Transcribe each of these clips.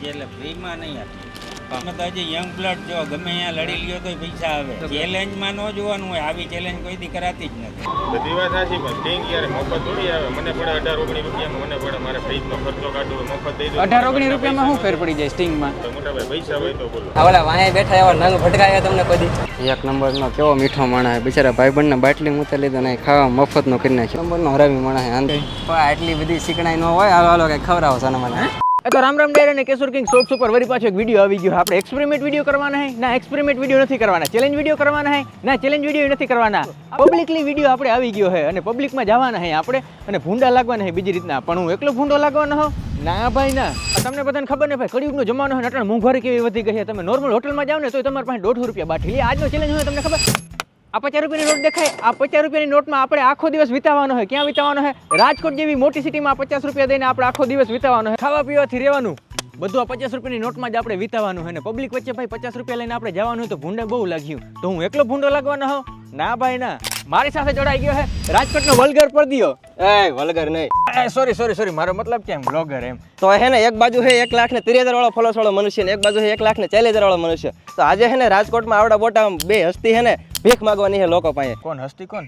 છે એટલે ફ્રીમાં નહીં આપીએ. તમે તો હજી યંગ બ્લડ જો ગમે અહીંયા લડી લ્યો તો પૈસા આવે. ચેલેન્જમાં ન જોવાનું હોય, આવી ચેલેન્જ કોઈ દી કરાતી જ નથી. બધી વાત સાચી, પણ સ્ટિંગ યાર મફત થોડી આવે. મને પડે 18-19 રૂપિયામાં, મને પડે મારે ફ્રીજનો ખર્ચો કાઢવો મફત દઈ દો. 18-19 રૂપિયામાં શું ફેર પડી જાય સ્ટિંગમાં? તો મોટા ભાઈ પૈસા હોય તો બોલો. ઓલા વાંહે બેઠા એવા નંગ ભટકાયા તમને કદી? એક નંબરનો કેવો મીઠો માણસ, બિચારા ભાઈબંધને બાટલી મૂકી લીધો ને ખાવા મફતનો કરી નાખ્યો. નંબરનો હરામી માણસ આંધે આટલી બધી શીખણાઈ ન હોય. હાલો હાલો કઈ ખવડાવો સાના મને. તો રામ રામ ડાયર અને કેશોર કિંગ શોર્ટ્સ ઉપર વળી પાછો એક વિડીયો આવી ગયો. આપણે એક્સપેરિમેન્ટ વિડીયો કરવાના હે ના, એક્સપેરિમેન્ટ વિડીયો નથી કરવાના. ચેલેન્જ વિડીયો કરવાના હે ના, ચેલેન્જ વિડીયો નથી કરવાના. પબ્લિકલી વિડીયો આપણે આવી ગયો હે અને પબ્લિકમાં જવાના હે આપણે અને ભૂંડા લાગવાના હે બીજી રીતના. પણ હું એકલો ભૂંડો લાગવાનો હો ના ભાઈ ના. તમને બધાને ખબર ને ભાઈ, કળિયુગનો જમાનો છે, અટાણે મોંઘવારી કેવી વધી ગઈ છે. તમે નોર્મલ હોટલમાં જાવ ને તો તમારી પાસે 150 રૂપિયા બાટલી. આજનો ચેલેન્જ હોય તમને ખબર? આ 50 રૂપિયાની નોટ દેખાય, આ 50 રૂપિયાની નોટમાં આપણે આખો દિવસ વિતાવવાનો હોય. ક્યાં વિતાવવાનો હોય? રાજકોટ જેવી મોટી સિટીમાં 50 રૂપિયા દઈને આપણે આખો દિવસ વિતાવવાનો હોય. ખાવા પીવાથી રહેવાનું બધું આ 50 રૂપિયાની નોટમાં જ આપણે વિતાવવાનું હોય ને પબ્લિક વચ્ચે ભાઈ 50 રૂપિયા લઈને આપણે જવાનું હોય તો ભૂંડા બહુ લાગ્યું. તો હું એકલો ભૂંડો લાગવાનો હો ના ભાઈ ના. મારી સાથે જોડાઈ ગયો હે રાજકોટનો વલગર પરદિયો. એ વલગર નહીં, સોરી મારો મતલબ કેમ બ્લોગર એમ. તો હે ને એક બાજુ હે 1,30,000 વાળો ફોલોઅર્સ વાળો મનુષ્ય ને એક બાજુ હે 1,40,000 વાળો મનુષ્ય. તો આજે હે ને રાજકોટમાં આવડા મોટા બે હસ્તી હે ને ભીખ માંગવાની હે લોકો પાસે. કોણ હસ્તી? કોણ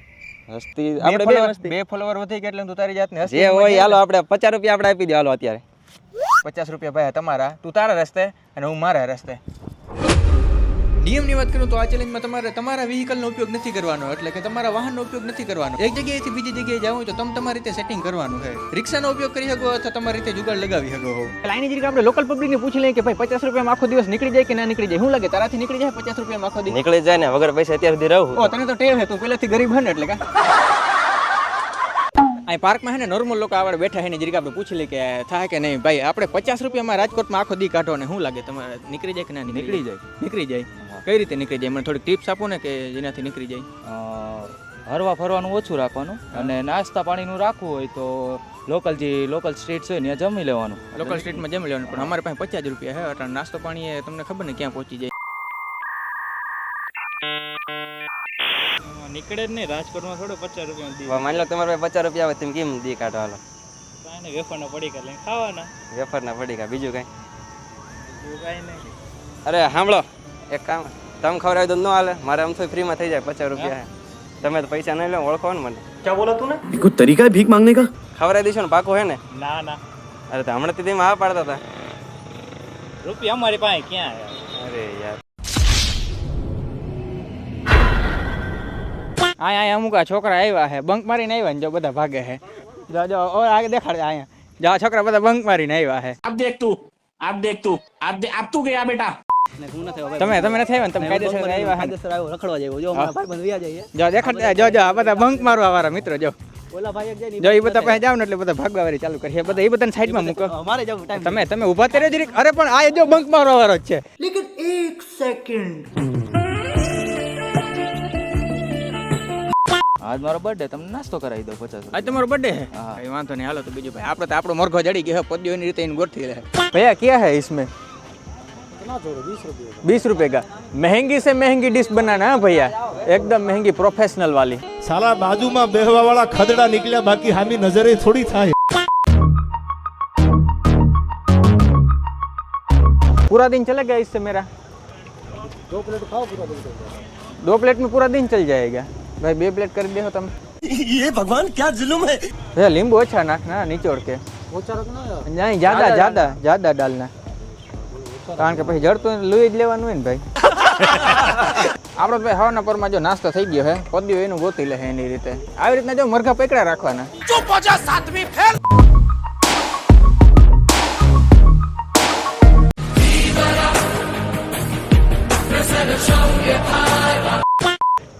હસ્તી? આપણે બે ફોલોવર વધી ગયા એટલે તું તારી જાતને હસ્તી જે હોય. હાલો આપણે 50 રૂપિયા આપણે આપી દે. હાલો અત્યારે 50 રૂપિયા ભાઈ તમારા, તું તારા રસ્તે અને હું મારા રસ્તે. નિયમની વાત કરું તો આ ચેલેન્જમાં તમારે તમારા વ્હીકલનો ઉપયોગ નથી કરવાનો, એટલે કે તમારા વાહનનો ઉપયોગ નથી કરવાનો. એક જગ્યાએથી બીજી જગ્યાએ જવું તો તમે તમારી રીતે સેટિંગ કરવાનું છે. રિક્ષાનો ઉપયોગ કરી શકો અથવા તમારી રીતે જુગાડ લગાવી શકો. લાઈની જરીક આપણે લોકલ પબ્લિકને પૂછી લઈએ કે ભાઈ 50 રૂપિયામાં આખો દિવસ નીકળી જાય કે ના નીકળી જાય? શું લાગે તારાથી નીકળી જાય 50 રૂપિયામાં આખો દિવસ? નીકળી જાય ને, વગર પૈસા અત્યાર સુધી રહું. ઓ તને તો ટેવ છે, તું પહેલેથી ગરીબ હે ને એટલે કા. અહીં પાર્કમાં હે ને નોર્મલ લોકો આવડે બેઠા હે ને જરીક આપણે પૂછી લઈએ કે થાય કે નહીં ભાઈ આપણે 50 રૂપિયામાં રાજકોટમાં આખો દી કાઢો ને શું લાગે તમારે નીકળી જાય કે ના નીકળી જાય? નીકળી જાય. કઈ રીતે નીકળી જાય? મને થોડીક ટિપ્સ આપો ને કે જેનાથી નીકળી જાય. હરવા ફરવાનું ઓછું રાખવાનું અને નાસ્તા પાણીનું રાખવું હોય તો લોકલ સ્ટ્રીટ્સ હોય ત્યાં જમી લેવાનું. લોકલ સ્ટ્રીટમાં જમી લેવાનું. પણ અમારે પાસે 50 રૂપિયા હે એટલે નાસ્તો પાણી એ તમને ખબર ને ક્યાં પહોંચી જાય. નીકળે જ નહીં રાજકોટમાં થોડું 50 રૂપિયા. માની લો તમારે 50 રૂપિયા આવે તમે કેમ દી કાઢો? હાલો કાંઈ વેફરના પડીકા લઈને ખાવાના. વેફરના પડીકા, બીજું કઈ? કાંઈ નહીં. અરે સાંભળો, એક કામ તમે ખવડાવી દો ન હાલે. મારે આમ તો ફ્રીમાં થઈ જાય 50 રૂપિયા. તમે તો પૈસા નહીં લો, ઓળખો ને મને. क्या बोला तूने? कोई तरीका है भीख मांगने का? ખવડાવી દઈશું ને પાકું હે ને? ના અરે તો હમણાં થી હા પાડતા હતા. રૂપિયા અમારી પાસે ક્યાં આવ્યા? અરે યાર અહીંયા અમુક આ છોકરા આવ્યા હે, બંક મારીને આવ્યા ને જો બધા ભાગે હે. જો આગળ દેખાડે અહીંયા. જો આ છોકરા બધા બંક મારીને આવ્યા હે. अब देख तू अब तू गया बेटा. તમે નથી આવ્યા ને? તમે કાયદેસર આવ્યા હે. કાયદેસર આવ્યો રખડવા જેવો. જો મારા ભાઈબંધ વ્યા જાય. જો દેખાડ જો આ બધા બંક મારવા વાળા મિત્રો જો. ઓલા ભાઈ એક જાય ને જો એ બધા પાસે જાવ ને એટલે બધા ભાગવા વાળી ચાલુ કરી. બધા એ બધાને સાઈડમાં મૂકો. અમારે જવું ટાઈમ. તમે ઊભા તેરે જરીક. અરે પણ આ જો બંક મારવા વાળો જ છે. લેકિન 1 સેકન્ડ. આજ મારો બર્થડે, તમને નાસ્તો કરાવી દો 50. आज तुम्हारा बर्थडे है? कहीं वांधो नहीं. हालो तो बीजू भाई આપણે તો આપણો મરઘો જડી ગયો પદ્યો એની રીતે એને ગોઠવી લે. भैया क्या है इसमें? कितना छोड़ो 20 रुपए. 20 रुपए का महंगी से महंगी डिश बनाना है भैया, एकदम महंगी प्रोफेशनल वाली. साला बाजूમાં બેહવા વાળા ખદડા નીકળ્યા, બાકી હામી નજરે થોડી થાય. पूरा दिन चलेगा इससे मेरा? 2 प्लेट खाओ पूरा दिन चल जाएगा. 2 प्लेट में पूरा दिन चल जाएगा भाई. 2 प्लेट कर दे हो तुम. ये भगवान क्या जुल्म है. भैया नींबू अच्छा नाखना निचोड़ के. ओछा रखना यार. नहीं ज्यादा डालना, કારણ કે પછી જડતું લઈ જ લેવાનું હોય ને ભાઈ. આપણો ભાઈ હવાના પરમાં જો નાસ્તો થઈ ગયો હે, પદ્યો એનું ગોતી લે એની રીતે. આવી રીતના જો મરઘા પકડા રાખવાના. चुप हो जा सातवीं फेल.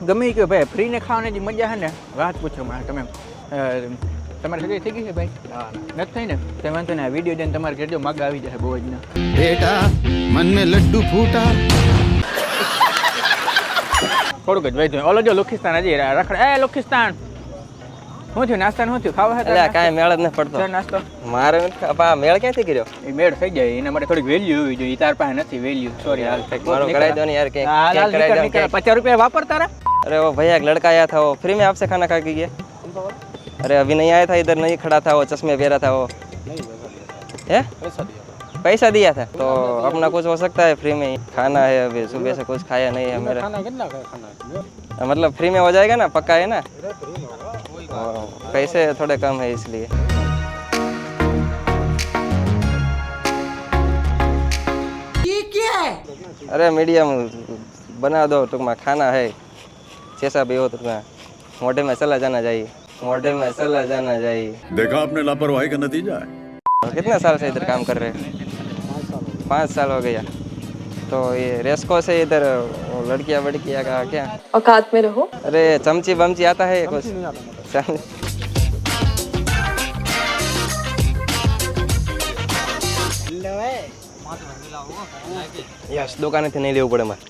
ગમે કે ભાઈ ફ્રી ને ખાવાની જે મજા છે ને વાત પૂછો માં. તમે તમારી સગાઈ થઈ ગઈ છે ભાઈ? નથી થઈ ને? તમે વાંધો ને આ વિડીયો જોઈને તમારે ઘેર જો મગ આવી જાય બહુ જ ના. बेटा मन में लड्डू फूटा. થોડુંક જ વૈધું. ઓલો જો લુખિસ્તાન હજી રખડે. એ લુખિસ્તાન શું થયું? નાસ્તાનું શું થયું? ખાવા હતા? કાંઈ મેળ જ ન પડતો નાસ્તો મારે. મેળ ક્યાંથી કર્યો? એ મેળ થઈ જાય એના માટે થોડીક વેલ્યુ હોવી જોઈએ. તાર પાસે નથી વેલ્યુ. સોરી હાલ મારો કરાઈ દો ને યાર. કે 50 રૂપિયા વાપર તારા. अरे वो भैया एक लड़का आया था, वो फ्री में आपसे खाना खा के गया. अरे अभी नहीं आया था इधर, नहीं खड़ा था वो, चश्मे पहना था वो. है पैसा दिया था तो अपना कुछ हो सकता है फ्री में ही खाना है अभी सुबह से कुछ खाया नहीं है मेरा खाना कितना खाना मतलब फ्री में हो जाएगा ना पक्का है ना अरे फ्री में होगा पैसे थोड़े कम है इसलिए ये क्या है? अरे मीडियम बना दो टुकमा खाना है जैसा भी हो टुकमा मोटे में चला जाना चाहिए मोटे में चला जाना चाहिए देखा आपने लापरवाही का नतीजा है कितने साल से इधर काम कर रहे हैं 5 साल हो गया तो ये रेस्को से इधर वो लड़कियां वड़कियां का क्या औकात में रहो। अरे चमची बमची आता है कुछ नहीं आता मतलब यस दुकानेથી નહીં લેવું પડે મારે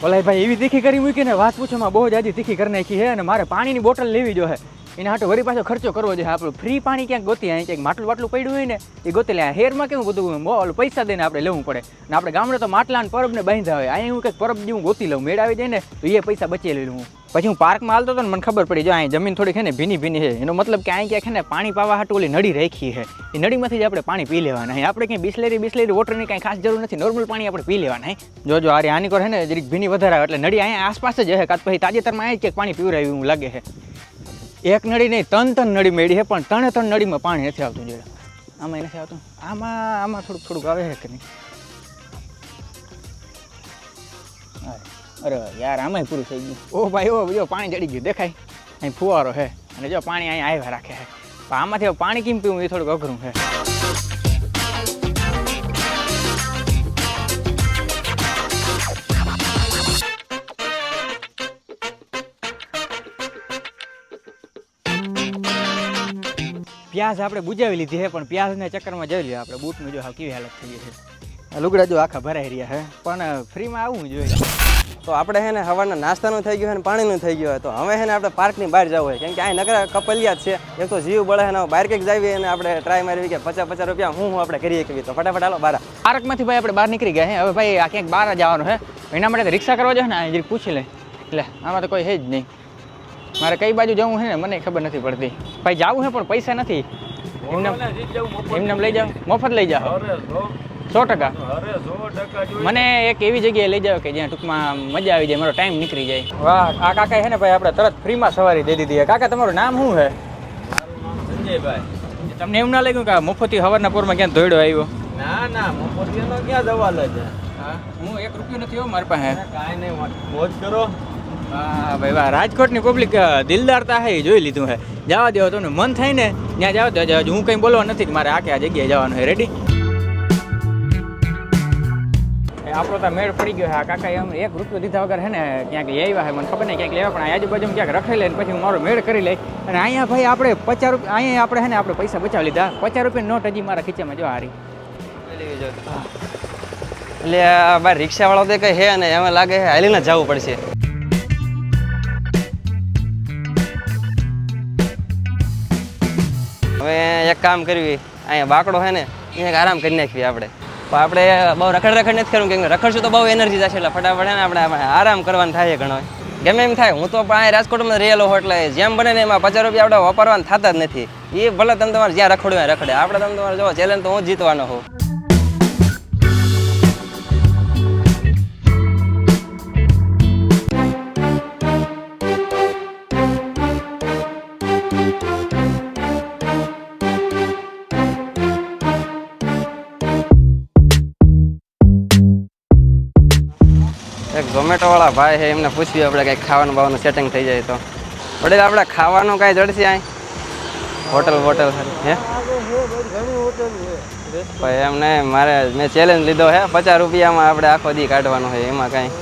ઓલા ભાઈ એવી તીખી કરી મૂકી ને વાત પૂછો માં બહુ જ આજી તીખી કરી નાખી છે અને મારે પાણીની બોટલ લેવી જો હે એના હાટો વળી પાછો ખર્ચો કરવો જોઈએ આપણું ફ્રી પાણી ક્યાંક ગોતી અહીં ક્યાંક માટલું વાટલું પડ્યું હોય ને એ ગોતી લે હેરમાં કેવું બધું ઓલું પૈસા દઈને આપણે લેવું પડે અને આપણે ગામડે તો માટલા અને પરબને બાંધ્યા હોય અહીં હું કંઈક પરબ જેવું ગોતી લઉં મેળ આવી જાય ને તો એ પૈસા બચી લઈ લઉં પછી હું પાર્કમાં હાલતો હતો ને મને ખબર પડી જો અહીં જમીન થોડીક છે ને ભીની ભીની છે એનો મતલબ કે અહીં ક્યાંક છે ને પાણી પાવા હાટું ઓલી નળી રાખી છે એ નળીમાંથી જ આપણે પાણી પી લેવાના અહીં આપણે ક્યાંય બિસ્લેરી વોટરની કાંઈ ખાસ જરૂર નથી નોર્મલ પાણી આપણે પી લેવાના જો આરી આની કોર છે ને જરીક ભીની વધારે આવે એટલે નળી અહીંયા આસપાસ જ હે કાં પછી તાજેતરમાં અહીં ક્યાંક પાણી પીવરાયું એવું લાગે છે એક નળી નહીં ત્રણ નળી મેળી છે પણ ત્રણ નળીમાં પાણી નથી આવતું જોડે આમાં નથી આવતું આમાં થોડુંક આવે છે કે નહીં અરે યાર આમાંય પૂરું થઈ ગયું ઓ ભાઈ ઓ જો પાણી જડી ગયું દેખાય અહીં ફુવારો છે અને જો પાણી અહીં આવ્યા રાખે છે પણ આમાંથી પાણી કેમ પીવું એ થોડુંક અઘરું છે પ્યાઝ આપણે બુજાવી લીધી છે પણ પ્યાઝના ચક્કરમાં જોઈ લઈએ આપણે બૂટનું જો કેવી હાલત થઈ ગઈ છે લુગડા જો આખા ભરાઈ રહ્યા છે પણ ફ્રીમાં આવવું જોઈએ તો આપણે છે ને સવારના નાસ્તાનું થઈ ગયું છે ને પાણીનું થઈ ગયું હોય તો હવે છે ને આપણે પાર્કની બહાર જવું હોય કેમ કે અહીં નકરા કપલિયા જ છે એક તો જીવ બળે છે ને બહાર કંઈક જઈએ અને આપણે ટ્રાય મારવી કે 50 રૂપિયા હું આપણે કરીએ કે તો ફટાફટ હાલો બહાર પાર્કમાંથી ભાઈ આપણે બહાર નીકળી ગયા છે હવે ભાઈ આ ક્યાંક બહાર જવાનું છે એના માટે રિક્ષા કરવા જાય ને જરી પૂછી લે એટલે આમાં તો કોઈ છે જ નહીં મારે કઈ બાજુ જવું છે ને મને ખબર નથી પડતી ભાઈ જવું છે પણ પૈસા નથી એમને લઈ જાઓ મફત લઈ જાઓ 100%. મને એક એવી જગ્યાએ લઈ જાવ કે જ્યાં ટૂંકમાં મજા આવી જાય મારો ટાઈમ નીકળી જાય વાહ આ કાકા છે ને ભાઈ આપણે તરત ફ્રીમાં સવારી દઈ દીધી કાકા તમારું નામ શું છે સંજયભાઈ તમને એમ ના લાગ્યું કે મફતી હવારના પોરમાં ક્યાં દોડ્યો આવ્યો ના મફતિયાનો ક્યાં દવા છે હા હું 1 રૂપિયો નથી હો મારી પાસે કાંઈ નહીં મોજ કરો હા ભાઈ વાહ રાજકોટની પબ્લિક દિલદારતા છે જોઈ લીધું છે જવા દેવો તમને મન થાય ને ત્યાં જાવ તો હું કંઈ બોલવા નથી મારે આખે આ જગ્યાએ જવાનું છે રેડી આપણો તો મેળ પડી ગયો છે આ કાકા એમ 1 રૂપિયો દીધા વગર છે ને ક્યાંક લઈ આવ્યા છે મને ખબર નહીં ક્યાંક લેવા પણ આજુબાજુ ક્યાંક રખાઈ લે પછી હું મારો મેળ કરી લઈ અને અહીંયા ભાઈ આપણે 50 રૂપિયા અહીંયા આપણે છે ને આપણે પૈસા બચાવી લીધા 50 રૂપિયાની નોટ હજી મારા ખીચામાં જો હારી એટલે બહાર રિક્ષાવાળો તો કંઈ છે ને એમાં લાગે છે હાલીને જવું પડશે હવે એક કામ કરવી અહીંયા બાકડો છે ને અહીંયા આરામ કરી નાખવી આપણે આપણે બહુ રખડ નથી કરવું કેમ કે રખડશું તો બહુ એનર્જી જશે એટલે ફટાફટ ને આપણે આરામ કરવાનું થાય ઘણો ગમે એમ થાય હું તો અહીં રાજકોટમાં રહેલો હોઉં એટલે જેમ બને ને એમાં 50 રૂપિયા આપણે વાપરવાના થતા જ નથી એ ભલે તમે તમારે જ્યાં રખડવું હોય રખડે આપણે તમે તમારે જો ચેલેન્જ તો હું જ જીતવાનો હોઉં ઝોમેટો વાળા ભાઈ છે એમને પૂછ્યું આપણે કંઈક ખાવાનું બાવાનું સેટિંગ થઈ જાય તો વડે આપણે ખાવાનું કાંઈ જડશે અહીં હોટલ હે ભાઈ એમ નહીં મારે મેં ચેલેન્જ લીધો છે 50 રૂપિયામાં આપણે આખો દી કાઢવાનો છે એમાં કાંઈ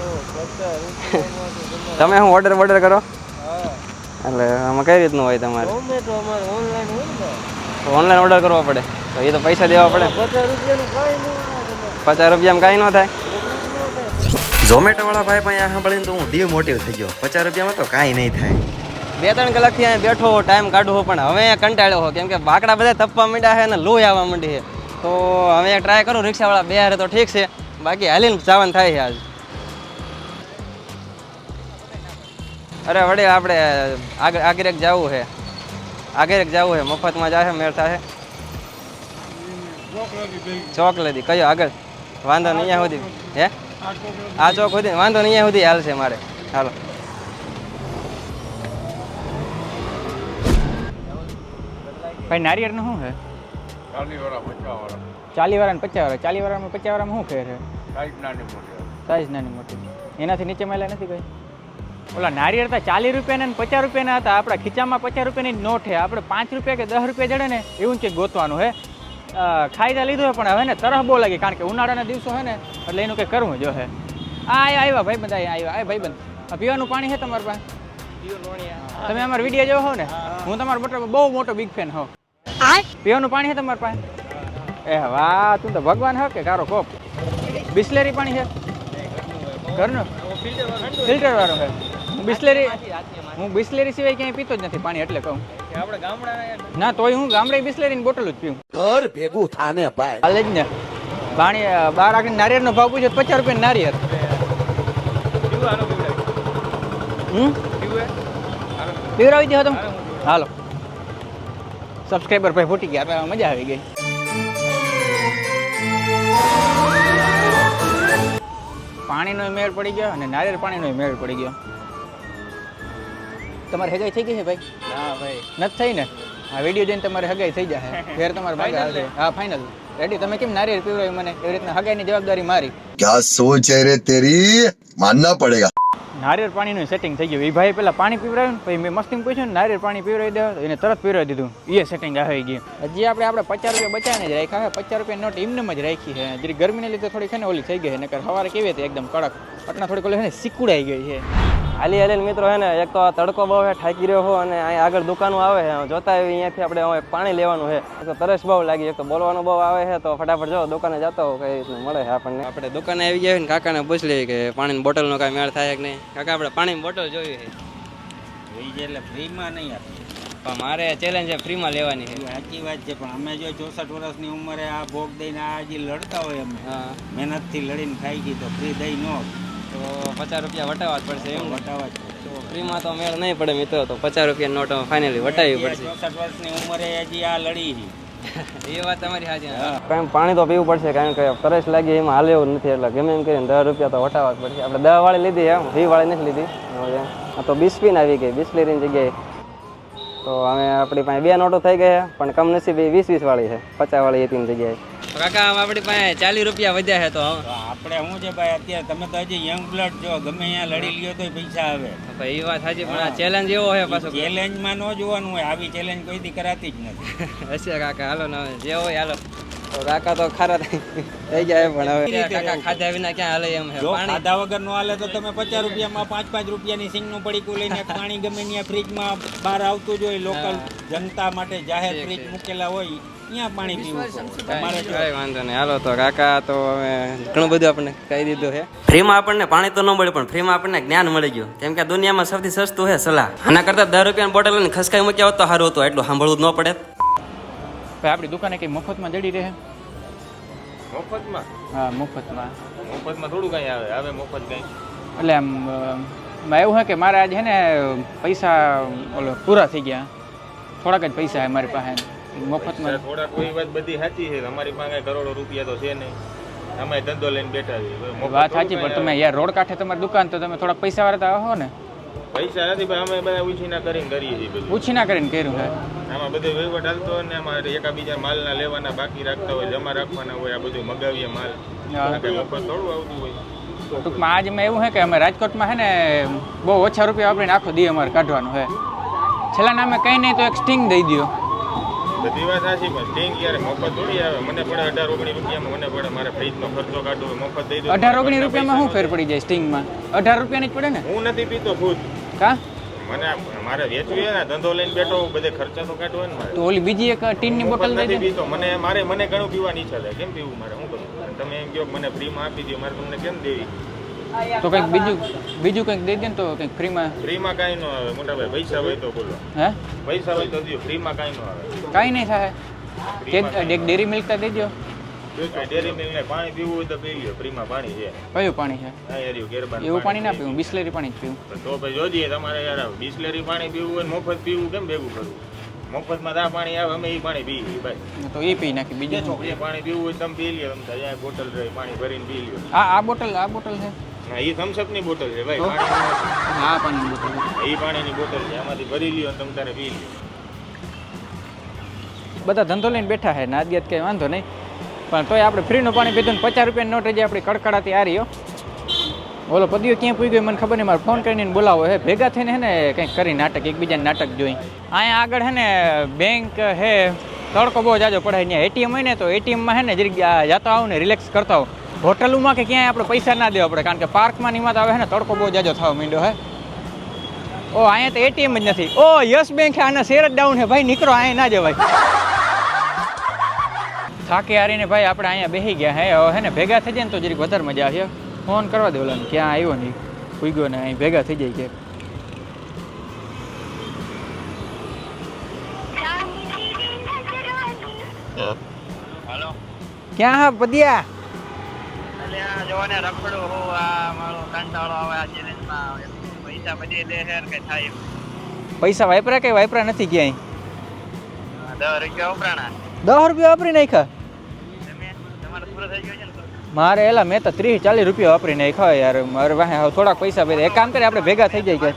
તમે શું ઓર્ડર કરો એટલે આમાં કઈ રીતનું હોય તમારે ઓનલાઈન ઓર્ડર કરવો પડે તો એ તો પૈસા દેવા પડે 50 રૂપિયામાં કાંઈ ન થાય ઝોમેટો વાળા ભાઈ પણ અહીંયા સાંભળીને તો હું ડિમોટિવ થઈ ગયો 50 રૂપિયામાં તો કાંઈ નહીં થાય 2-3 કલાકથી અહીંયા બેઠો ટાઈમ કાઢવો પણ હવે અહીંયા કંટાળ્યો હો કેમ કે બાકડા બધા તપવા માંડ્યા છે ને લોહી આવવા માંડી છે તો હવે ટ્રાય કરું રિક્ષાવાળા બે હારે તો ઠીક છે બાકી હાલીને જવાનું થાય છે આજ અરે વડે આપણે આગળ જવું છે આગળ એક જવું છે મફતમાં જાય મેળ થાય ચોકલેટી કયો આગળ વાંધો નહીં અહીંયા સુધી હે આ ચોક સુધી વાંધો નહીં અહીંયા સુધી હાલશે મારે હાલો ભાઈ નારિયેળનું શું છે 40 વાળા ને 50 વાળા 40 વાળામાં 50 વાળામાં શું ફેર છે સાઈઝ નાની મોટી એનાથી નીચે મેલા નથી કઈ ઓલા નારિયેળ હતા 40 રૂપિયાના ને 50 રૂપિયાના હતા આપણા ખીચામાં 50 રૂપિયાની નોટ છે આપણે 5 રૂપિયા કે 10 રૂપિયા જડે ને એવું કંઈક ગોતવાનું હે ખાઈ લીધું પણ હવે ને તરફ બહુ લાગી કારણ કે ઉનાળાના દિવસો છે ને એટલે એનું કંઈક કરવું જો હે આવ્યા ભાઈ બંધ આવ્યા ભાઈ બંધ પીવાનું પાણી છે તમારી પાસે તમે અમારા વિડીયો જોવો હો ને હું તમારા મોટો બહુ મોટો બિગ ફેન હોઉં પીવાનું પાણી છે તમારી પાસે એ વાહ તું તો ભગવાન હો કે કારો કોપ બિસ્લેરી પાણી છે ઘરનું ફિલ્ટર વાળું છે હું બિસ્લેરી સિવાય ક્યાંય પીતો જ નથી પાણી એટલે કહું ના તોય હું ગામડે બિસ્લેરીની બોટલ જ પીવું ઘર ભેગું થાને ભાઈ હાલે જ ને પાણી બહાર આખી નારિયેળનો ભાવ પૂછ્યો 50 રૂપિયા નારિયેળ પીવડાવી દો તમે હાલો સબસ્ક્રાઈબર ભાઈ ફૂટી ગયા મજા આવી ગઈ પાણીનો મેળ પડી ગયો અને નારિયેળ પાણીનો મેળ પડી ગયો તમારે હગાઈ થઈ ગઈ છે ભાઈ હા ભાઈ નથી થઈ ને આ વિડીયો જોઈને તમારે હગાઈ થઈ જશે ફેર તમારે ભાગ આવશે હા ફાઇનલ રેડી તમે કેમ નારિયેળ પીવડાવ્યું મને એવી રીતના હગાઈની જવાબદારી મારી क्या सोच है रे तेरी मानना पड़ेगा નારિયેળ પાણીનું સેટિંગ થઈ ગયું એ ભાઈ પેલા પાણી પીવડાવ્યું ને પછી મેં મસ્તી પૂછ્યું ને નારિયેળ પાણી પીવડાવી દેવા એને તરત પીવડાવી દીધું એ સેટિંગ આવી ગયું હજી આપણે 50 રૂપિયા બચાવીને જ રાખ્યા 50 રૂપિયા નોટ એમને જ રાખી છે જરી ગરમીને લીધે થોડી છે ને ઓલી થઈ ગઈ છે નકર સવારે કેવી હતી એકદમ કડક પટના થોડીક ઓલી છે ને સિકુડાઈ ગઈ છે હાલી હાલીને મિત્રો છે ને એક તો તડકો બહુ છે ઠાકી રહ્યો હો અને અહીં આગળ દુકાનો આવે છે જોતા આવી અહીંયાથી આપણે પાણી લેવાનું છે તો તરસ બહુ લાગી એક તો બોલવાનું બહુ આવે છે તો ફટાફટ જો દુકાને જતો હો કઈ રીતનું મળે છે આપણને આપણે દુકાને આવી ગયા ને કાકાને પૂછી લઈએ કે પાણીની બોટલનો કાંઈ મેળ થાય કે નહીં કાકા આપણે પાણીની બોટલ જોઈ છે એટલે ફ્રીમાં નહીં આપે પણ મારે ચેલેન્જ છે ફ્રીમાં લેવાની છે સાચી વાત છે પણ અમે જો 64 વર્ષની ઉંમરે આ ભોગ દઈને આ જે લડતા હોય અમે મહેનતથી લડીને ખાઈ ગઈ તો ફ્રી દઈ ન તો 50 રૂપિયા વટાવવા જ પડશે એમ વટાવા જ પડે તો ફ્રીમાં તો મેળ નહીં પડે મિત્રો તો 50 રૂપિયા નોટ ફાઇનલી વટાવવી પડશે 64 વર્ષની ઉંમરે હજી આ લડી એ વાત તમારી સાચી કાંઈ પાણી તો પીવું પડશે કારણ કે તરસ લાગી એમાં હાલે એવું નથી એટલે ગમે એમ કરીને 10 રૂપિયા તો વટાવવા જ પડશે આપણે 10 વાળી લીધી એમ 20 વાળી નથી લીધી આ તો બિસ્પિન આવી ગઈ બિસ્લેરીની જગ્યાએ તો હવે આપણી પાસે 2 નોટો થઈ ગયા પણ કમનસીબે 20 વાળી છે 50 વાળી એટીની જગ્યાએ કાકા આપણી પાસે 40 રૂપિયા વધ્યા છે તો આપણે શું છે ભાઈ અત્યારે તમે તો હજી યંગ બ્લડ જો ગમે અહીંયા લડી લ્યો તો પૈસા આવે એ વાત સાચી પણ આ ચેલેન્જ એવો છે પાછો ચેલેન્જમાં ન જોવાનું હોય આવી ચેલેન્જ કોઈ દી કરાતી જ નથી હશે કાકા હાલો ને જે હોય હાલો તો કાકા તો ખારા થઈ જાય પણ હવે કાકા ખાધા વિના ક્યાં હાલે એમ છે પાણી ખાધા વગર નો હાલે તો તમે 50 રૂપિયામાં 5 રૂપિયાની સિંગનું પડીકું લઈને પાણી ગમે ત્યાં ફ્રીજમાં બહાર આવતું જ હોય લોકલ જનતા માટે જાહેર ફ્રીજ મૂકેલા હોય અહીંયા પાણી પીવું તમારે કઈ વાંધો નહીં હાલો તો કાકા તો હવે ઘણું બધું આપણને કહી દીધું છે ફ્રીમાં આપણને પાણી તો ન મળે પણ ફ્રીમાં આપણને જ્ઞાન મળી ગયું કેમ કે દુનિયામાં સૌથી સસ્તું છે સલાહ આના કરતાં 10 રૂપિયાની બોટલ લઈને ખસકાઈ મૂક્યા હોત તો સારું હતું એટલું સાંભળવું જ ન પડે ભાઈ આપણી દુકાને કઈ મફતમાં જડી રહે મફતમાં હા મફતમાં થોડું કઈ આવે મફત કઈ એટલે આમ એવું છે કે મારે આજે છે ને પૈસા ઓલો પૂરા થઈ ગયા થોડાક જ પૈસા છે મારી પાસે મફતમાં થોડા કોઈ વાત બધી સાચી છે અમારી પાસે કરોડો રૂપિયા તો છે નહીં અમે ધંધો લઈને બેઠા છીએ વાત સાચી પણ તમે યાર રોડ કાંઠે તમારી દુકાન તો તમે થોડાક પૈસા વાળા તો હો ને પૈસા નથી ભાઈ અમે બધા ઉછીના કરીને કરીએ છીએ બધું ઉછીના કરીને કર્યું છે આમાં બધું વહીવટ હાલતો હોય ને આમાં એકાબીજા માલના લેવાના બાકી રાખતા હોય જમા રાખવાના હોય આ બધું મગાવીએ માલ મફત થોડું આવતું હોય ટૂંકમાં આજ મેં એવું છે કે અમે રાજકોટમાં છે ને બહુ ઓછા રૂપિયા વાપરીને આખો દી અમારે કાઢવાનું છે છેલ્લા નામે કંઈ નહીં તો એક સ્ટિંગ દઈ દો બધી વાત સાચી પણ સ્ટિંગ યાર મફત થોડી આવે મને પડે 18-19 રૂપિયામાં મને પડે મારે ફ્રીજનો ખર્ચો કાઢવો મફત દઈ દો 18-19 રૂપિયામાં શું ફેર પડી જાય સ્ટિંગમાં 18 રૂપિયાની જ પડે ને હું નથી પીતો ખુદ કા મને મારે વેચવું ને ધંધો લઈને બેઠો બધે ખર્ચા તો કાઢવા ને મારે તો ઓલી બીજી એક ટીનની બોટલ દઈ નથી દે પીતો મને ઘણું પીવાની ઈચ્છા થાય કેમ પીવું મારે શું કરું તમે એમ કહો મને ફ્રીમાં આપી દો મારે તમને કેમ દેવી તો કંઈક બીજું કંઈક દઈ દે ને તો કંઈક ફ્રીમાં કાંઈ ન આવે મોટા ભાઈ પૈસા હોય તો બોલો હે પૈસા હોય તો દો ફ્રીમાં કાંઈ ન આવે કાંઈ નહીં થાય એક ડેરી મિલ્ક તો દઈ દો ડેરી મિલ્કને પાણી પીવું હોય તો પી લ્યો ફ્રીમાં પાણી છે કયું પાણી છે એવું પાણી ના પીવું બિસ્લેરી પાણી જ પીવું તો પછી જોજે તમારે યાર બિસ્લેરી પાણી પીવું હોય મફત પીવું કેમ ભેગું કરવું મફતમાં તા પાણી આવે અમે એ પાણી પીએ ભાઈ. તો એ પી નાખી બીજું શું? જે પાણી પીવું હોય તમે પી લ્યો. તમે અહીંયા બોટલ રહે પાણી ભરીને પી લ્યો. આ બોટલ છે ના એ થમ્સઅપ ની બોટલ છે ભાઈ. તો? પાણી આ પાણીની બોટલ એ પાણીની બોટલ છે. આમાંથી ભરી લ્યો અને તમે તારે પી લ્યો. બધા ધંધો લઈને બેઠા છે નાદિયાત કંઈ વાંધો નહીં પણ તોય આપણે ફ્રીનું પાણી પીધું ને 50 રૂપિયાની નોટ જે આપણી કડકડાતી આ રહ્યો. ઓલો પદીઓ ક્યાં પૂઈ ગયો મને ખબર નહીં, મારે ફોન કરીને બોલાવો હે ભેગા થઈને હે ને કંઈક કરી નાટક એકબીજાને નાટક જોઈ. અહીંયા આગળ હે ને બેંક હે, તડકો બહુ જાજો પડે અહીંયા. એટીએમ હોય ને તો એટીએમમાં હે ને જરીક જતા આવું ને રિલેક્સ કરતા આવો. હોટલોમાં કે ક્યાંય આપણે પૈસા ના દેવા પડે કારણ કે પાર્કમાં નીમાં તો આવે હે ને તડકો બહુ જાજો થવા માંડ્યો હે. ઓ અહીંયા તો એટીએમ જ નથી. ઓ યસ બેંક હે, આના શેર જ ડાઉન હે ભાઈ, નીકળો અહીંયા ના જવાય. થાકી હારીને ભાઈ આપણે અહીંયા બેસી ગયા હે. હવે હે ને ભેગા થઈ જાય ને તો જરીક વધારે મજા આવશે. ફોન કરવા દે ઓલાને ક્યાં આવ્યો નહીં, પૂઈ ગયો ને અહીં ભેગા થઈ જાય કે ક્યાં હા પદિયા? પૈસા વાપરા કઈ વાપરા નથી ક્યાંય? 10 રૂપિયા વાપરી નાખ્યા મારે. એલા મેં તો 30-40 રૂપિયા વાપરી નાખ્યા યાર. મારે વાહે થોડાક પૈસા એક કામ કરે આપણે ભેગા થઈ જાય કે.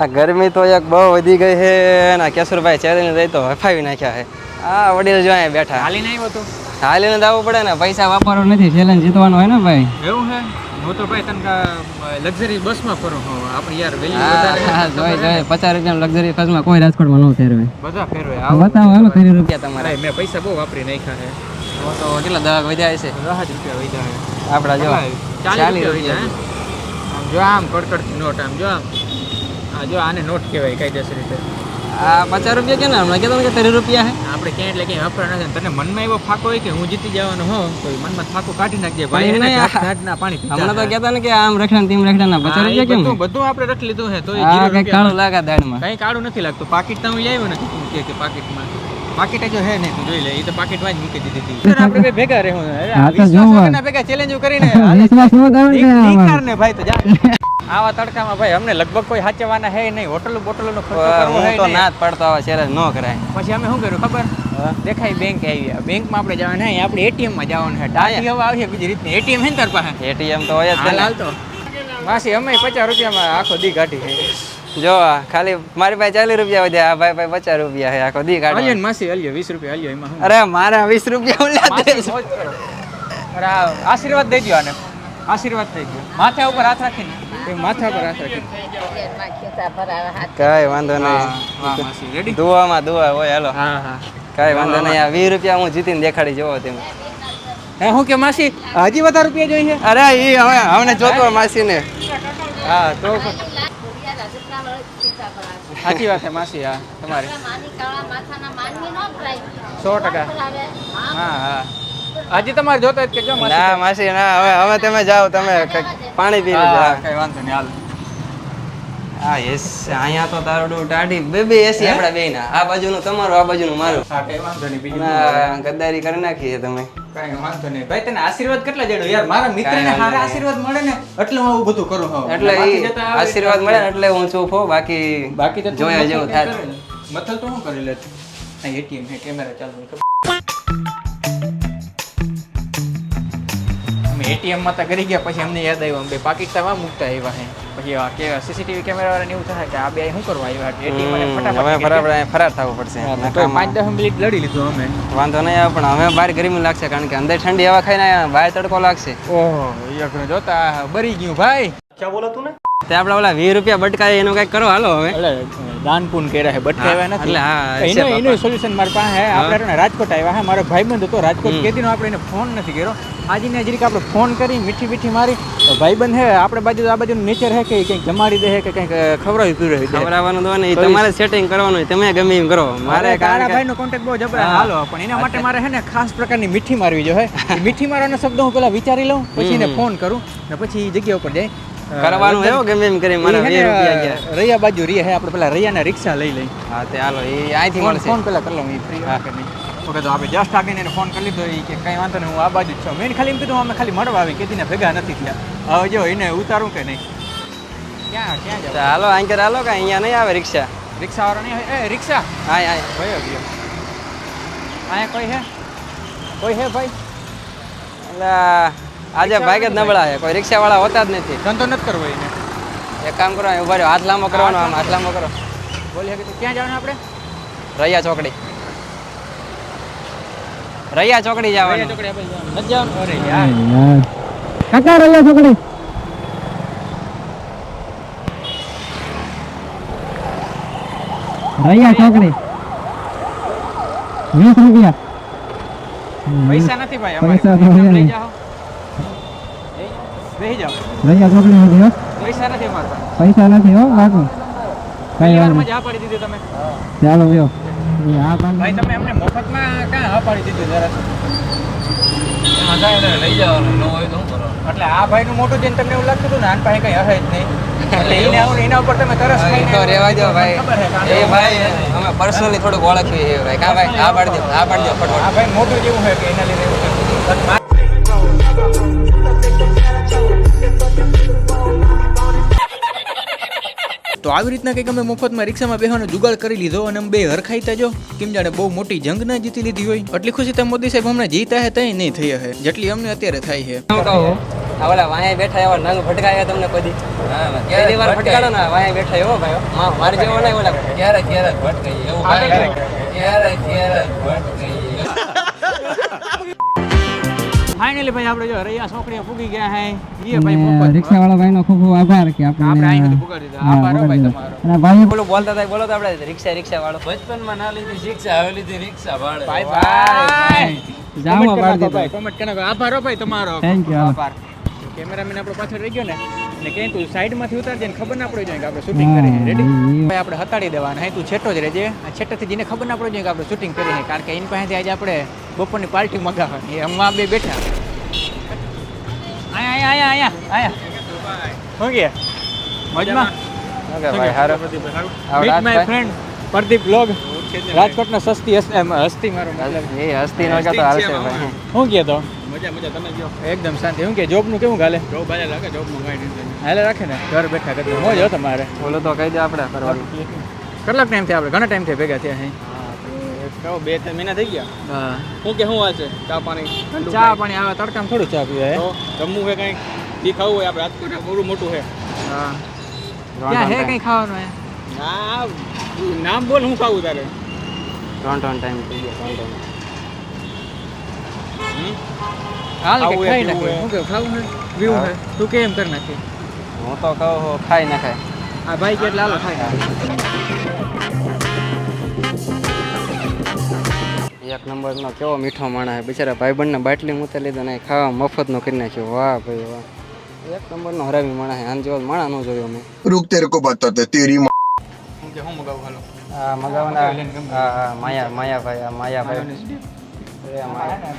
આ ગરમી તો એક બહુ વધી ગઈ છે ને કેશુરભાઈ ચેરીને રહી તો હફાવી નાખ્યા છે. આ વડીલ જો અહીંયા બેઠા. હાલીને આવ્યો તો? હાલીને જ આવવું પડે ને, પૈસા વાપરવા નથી, ચેલેન્જ જીતવાનો હોય ને ભાઈ. એવું છે? હું તો ભાઈ તને લક્ઝરી બસમાં ફરું આપણે યાર. જોઈ 50 રૂપિયા લક્ઝરી બસમાં કોઈ રાજકોટમાં ન ફેરવે. બધા ફેરવે. બતાવો હાલો 30 રૂપિયા તમારે. મેં પૈસા બહુ વાપરી નાખ્યા છે. તો કેટલા 10 વધ્યા હશે? 10 રૂપિયા વધ્યા છે આપડા. જો 40 રૂપિયા આમ જો, આમ કડકડથી નોટ. આમ જો, આમ આ જો, આને નોટ કહેવાય કાયદેસર રીતે. આ 50 રૂપિયા કે ને હમણાં કહેતો કે 30 રૂપિયા છે. આપણે ક્યાં એટલે ક્યાંય વાપરા નથી. તને મનમાં એવો ફાકો હોય કે હું જીતી જવાનો હો તો મનમાં ફાકો કાઢી નાખજે ભાઈ. ઘાટના પાણી હમણાં તો કહેતા ને કે આમ રખડા તેમ રખડા 50 રૂપિયા કેમ? બધું આપણે રખી લીધું છે તો કઈ કાળું લાગે દાડમાં. કઈ કાળું નથી લાગતું. પાકીટ તો હું આવ્યો નથી કે પાકીટમાં. પાકીટ જો હે ને તું જોઈ લે, એ તો પાકીટ માં જ મૂકી દીધી હતી. આપણે બે ભેગા રહેવું. વિશ્વાસના ભેગા ચેલેન્જ કરીને ને ભાઈ તો જા. આવા તડકામાં ભાઈ અમને લગભગ કોઈ સાચવવાના હે નહીં. હોટલ બોટલોનો ખર્ચો કરવો હે તો ના જ પડતો આવે, ચેલેન્જ ન કરાય. પછી અમે શું કર્યું ખબર? દેખાય બેંક આવી. બેંકમાં આપણે જવાનું નહીં, આપણે એટીએમ માં જવાનું છે. ડાયરી હવે આવશે બીજી રીતની. એટીએમ હે ને તાર પાસે? એટીએમ તો હોય જ. હાલ તો માસી અમે 50 રૂપિયામાં આખો દી કાઢી છે. જો ખાલી મારી પાસે 40 રૂપિયા વધ્યા, આ ભાઈ 50 રૂપિયા છે આખો દી કાઢી. અલ્યો માસી અલ્યો 20 રૂપિયા અલ્યો. એમાં અરે મારા 20 રૂપિયા ઉલ્યા. અરે આશીર્વાદ દઈ દો આને. આશીર્વાદ થઈ ગયો. માથા ઉપર હાથ રાખીને. માથા પર હાથ રાખીને કઈ વાંધો નહીં. દુઆમાં દુઆ હોય. હાલો. હા હા કઈ વાંધો નહીં. આ 20 રૂપિયા હું જીતીને દેખાડી જોવો તેમ. હે હું કે માસી હજી વધારે રૂપિયા જોઈએ? અરે એ હવે હમને જોતો માસી ને. હા તો સાચી વાત છે માસી. હા તમારી 100%. હા હા હજી તમારે જોતો જ કે જો ના માસી ના. હવે તમે જાઓ, તમે પાણી પી લો. કઈ વાંધો નહીં હાલ. હા યસ અહીંયા તો તારું ટાઢી બે એસી આપડા બેયના. આ બાજુનું તમારું, આ બાજુનું મારું. હા કઈ વાંધો નહીં. બીજું ગદ્દારી કરી નાખીએ તમે. કઈ વાંધો નહીં ભાઈ. તને આશીર્વાદ કેટલા જડો યાર. મારા મિત્રને સારા આશીર્વાદ મળે ને એટલે હું આવું બધું કરું છું. એટલે આશીર્વાદ મળે ને એટલે હું ચૂપ હો. બાકી તો જોયા જેવું થાય. મતલબ તો હું કરી લે. એટીએમ હે, કેમેરા ચાલુ. એટીએમ માં તો કરી ગયા પછી અમને યાદ આવ્યું બે પાકીટ તવા મૂકતા આવ્યા હે. પછી આ કે સીસીટીવી કેમેરા વાળાને એવું થાય કે આ બે શું કરવા આવ્યા? એટીએમ મને ફટાફટ ફરાર થવું પડશે. 5-10 મિનિટ લડી લીધું અમે. વાંધો નહીં આવે પણ હવે બહાર ગરમી લાગશે કારણ કે અંદર ઠંડી હવા ખાઈને બહાર તડકો લાગશે. ઓહો યકને જોતા બરી ગયું ભાઈ. क्या बोला तूने? તે આપડા ઓલા 20 રૂપિયા બટકાય એનું કઈક કરો હાલો હવે. દાન પૂન કર્યા છે, બટકાવ્યા નથી. એટલે હા એનું સોલ્યુશન મારી પાસે હે. આપણે રાજકોટ આવ્યા હે, મારો ભાઈબંધ હતો રાજકોટ. કેદીનો આપણે એને ફોન નથી કર્યો. આજને જરીક આપણે ફોન કરી મીઠી મીઠી મારી. ભાઈબંધ હે આપણે બાજુ, આ બાજુ નેચર હે કે કંઈક જમાડી દે કે કંઈક ખવડાવી પીવડાવી દે. ખવડાવવાનું તો નહીં, તમારે સેટિંગ કરવાનું હોય, તમે ગમે એમ કરો. મારે કાળા ભાઈનો કોન્ટેક્ટ બહુ જબરા હાલો, પણ એના માટે મારે હે ને ખાસ પ્રકારની મીઠી મારવી જોઈએ. મીઠી મારવાના શબ્દ હું પેલા વિચારી લઉં, પછી એને ફોન કરું ને પછી જગ્યા ઉપર જાય કરવાનું એવું ગમે એમ કરી. મને 20 રૂપિયા ગયા રૈયા બાજુ રીએ હે, આપણે પેલા રૈયાના રિક્ષા લઈ લઈ. હા તે હાલો એ અહીંથી મળશે. ફોન પેલા કરી લઉં એ ફ્રી હા કે નહીં. ઓકે તો આપણે જસ્ટ આવીને એને ફોન કરી લીધો. એ કે કંઈ વાંધો નહીં, હું આ બાજુ જ છું. મેં ખાલી એમ કીધું અમે ખાલી મળવા આવી, કેદીને ભેગા નથી થયા. હવે જો એને ઉતારું કે નહીં? ક્યાં ક્યાં જાવ? હાલો આંકર હાલો કે અહીંયા નહીં આવે રિક્ષા. રિક્ષાવાળો નહીં હોય એ રિક્ષા હાય હાય ભયો ગયો અહીંયા કોઈ હે ભાઈ એટલે આજે ભાઈ જ નબળા છે કોઈ રિક્ષાવાળા હોતા જ નથી ધંધો નથી કરવો એને એક કામ કરો ઉભા રહ્યો હાથ લાંબો કરવાનો આમ હાથ લાંબો કરો બોલી કે ક્યાં જવાનું આપણે રૈયા ચોકડી રૈયા ચોકડી જવાનું ચોકડી આપણે નથી જવાનું અરે યાર કાકા રહ્યા છોકરી રહ્યા છોકરી 20 રૂપિયા પૈસા નથી ભાઈ પૈસા અમારે તો લઈ હે. જાઓ બેહી જાઓ રહ્યા છોકરી નથી હો પૈસા નથી અમારા પાસે. પૈસા નથી હો કાકુ કઈ વાત વારમાં જ હા પાડી દીધી તમે ચાલો વ્યો આ કામ ભાઈ તમે અમને મફતમાં કાં હા પાડી દીધી જરા લઈ જવાનું ન હોય તો શું કરો એટલે આ ભાઈનું મોટું જોઈને તમને એવું લાગતું હતું ને આન પાસે કઈ હશે જ નહીં એટલે એના ઉપર તમે તરસ ખાઈને તો રેવા દો ભાઈ ખબર છે કાં એ ભાઈ અમે પર્સનલી થોડુંક ઓળખીએ છીએ ભાઈ કા ભાઈ આ પાડી દો ફટફટ આ ભાઈ મોટું જેવું છે કે એના લીધે એવું થયું. તો આવી રીતના કંઈક અમે મફતમાં રિક્ષામાં બેસવાનો જુગાડ કરી લીધો અને અમે બે હરખાઈતા જો કેમ જાણે બહુ મોટી જંગ ના જીતી લીધી હોય એટલી ખુશી તો મોદી સાહેબ હમણાં જીતા હે તઈ નહીં થઈ હે જેટલી અમને અત્યારે થાય છે હું કહું આ ઓલા વાયા બેઠા એવા નંગ ફટકાયા તમને કોઈ પહેલી વાર ફટકાડો ને વાયા બેઠા એવો ભાઈ મારે જેવો નહીં ઓલા ક્યારેક ફટકાઈ એવું ક્યારેક ફાઇનલી ભાઈ આપણે જો રૈયા છોકરીઓ પૂગી ગયા હે ઈ ભાઈ મફત રિક્ષા વાળા ભાઈ નો ખૂબ ખૂબ આભાર કે આપણે આપણે અહીં સુધી પુગાડી દીધા આભાર હો ભાઈ તમારો અને ભાઈ બોલો બોલતા હતા બોલો તો આપણે રિક્ષા વાળો બચપનમાં ના લીધી શિક્ષા હવે લીધી રિક્ષા ભાડે ભાઈ ભાઈ જામા પાડી દીધો ભાઈ કોમેન્ટ કરીને આભાર હો ભાઈ તમારો Thank you. આભાર કેમેરામેન આપણો પાછળ રહી ગયો ને એટલે કે તું સાઈડમાંથી ઉતારજે ને ખબર ના પડી જાય કે આપણે શૂટિંગ કરી રેડી ભાઈ આપણે હતાડી દેવાના હે તું છેટો જ રહેજે આ છેટેથી જેને ખબર ના પડી જાય કે આપણે શૂટિંગ કરી છે કારણ કે એની પાસેથી આજે આપણે બપોરની પાર્ટી મગાવવાની એ અમ્મા બે બેઠા આયા શું કે મજમાં ઓકે ભાઈ હારો meet my friend Pradeep blog રાજકોટનો સસ્તી હસ્તી મારો મતલબ એ હસ્તી નો તો હાલશે ભાઈ શું કે તો મજા તમે જો એકદમ શાંતિ શું કે જોબનું કેવું ગાલે જોબ ભાઈ લાગે જોબનું કાંઈ હાલે રાખે ને ઘર બેઠા કરતો મોજ હો તમારે બોલો તો કહી દે આપણે કરવાનું કેટલાક ટાઈમ થી આપણે ઘણા ટાઈમ થી ભેગા થયા અહીં કહો 2-3 મહિના થઈ ગયા હા શું કે શું હાલશે ચા પાણી આવે તડકામાં થોડું ચા પીવે હે જમવું છે કંઈક જી ખાવું હોય આપણે રાજકોટ બહુ મોટું છે હા ક્યાં હે કંઈ ખાવાનું હે હા નામ બોલ હું ખાવું તારે ત્રણ ટાઈમ થઈ ગયા હાલ કે ખાઈ નાખે શું કે ખાવું છે વ્યૂ છે તું કેમ કરી નાખી હું તો કહું ખાઈ નાખાય આ ભાઈ કે એટલે હાલો ખાઈ એક નંબરનો કેવો મીઠો માણસ છે બિચારા ભાઈબંધને બાટલી મૂકી લીધો ને ખાવા મફતનો કરી નાખ્યો વાહ ભાઈ વાહ એક નંબરનો હરામી માણસ છે આન જેવો માણસ ન જોયો મેં रुक तेरे को बताते तेरी माँ હું કે હું મગાવું હાલો આ મગાવવાના હા માયાભાઈ આ માયાભાઈ એ માયા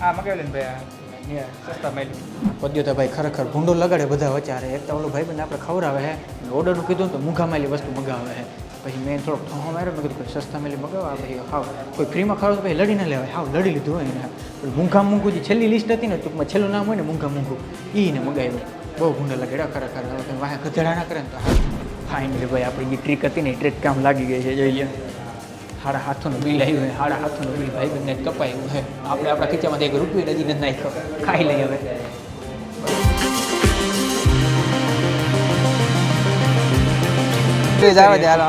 આ મગાવી લે ભાઈ સસ્તા મેલી પદ્યો તો ભાઈ ખરેખર ભૂંડો લગાડે બધા વચારે એક તો ઓલો ભાઈ બંને આપણે ખવડાવે હે ઓર્ડરનું કીધું તો મૂંઘા મેલી વસ્તુ મગાવે હે પછી મેં થોડોક ઠોહો માર્યો મેં કીધું સસ્તા મેલી મગાવવા પછી હાવ કોઈ ફ્રીમાં ખવડાવે તો ભાઈ લડી ના લેવાય હાવ લડી લીધું હોય ને મૂંઘા મૂંઘું જે છેલ્લી લિસ્ટ હતી ને ટૂંકમાં છેલ્લું નામ હોય ને મૂંઘા મૂંઘું એને મગાવ્યું બહુ ભૂંડા લગાડ્યા ખરેખર હવે કંઈ વાહ ગધેડા ના કરે ને તો હા ફાઇનલી ભાઈ આપણી જે ટ્રીક હતી ને એ ટ્રીક કામ લાગી ગઈ છે જોઈ લે સાડા હાથોનું બિલ આવ્યું હોય સાડા હાથોનું બિલ ભાઈ બંને કપાયું છે આપણે આપણા ખીચામાંથી એક રૂપિયો નદી નથી નાખ્યો ખાઈ લઈએ હવે આવે છે હાલો